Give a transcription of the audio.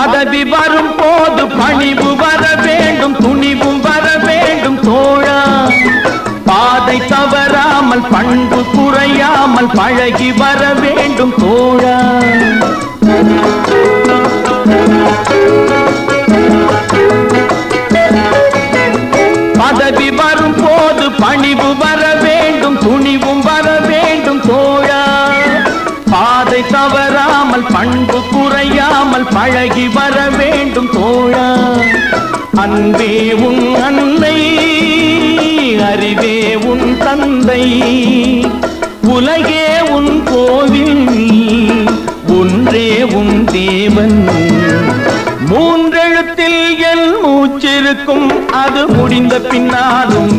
பதவி வரும் போது பணிவு வர வேண்டும், துணிவும் வர வேண்டும் தோழா. பாதை தவறாமல் பண்பு குறையாமல் பழகி வர வேண்டும் தோழா. பதவி வரும் போது பணிவு வர வேண்டும், துணிவும் வர வேண்டும் தோழா. பாதை தவறாமல் பண்பு குறையாமல் பழகி வர வேண்டும் தோழா. அன்பே உன் அன்னை, அறிவே உன் தந்தை, உலகே உன் கோவில், ஒன்றே உன் தேவன். மூன்றெழுத்தில் என் மூச்சிருக்கும், அது முடிந்த பின்னாலும்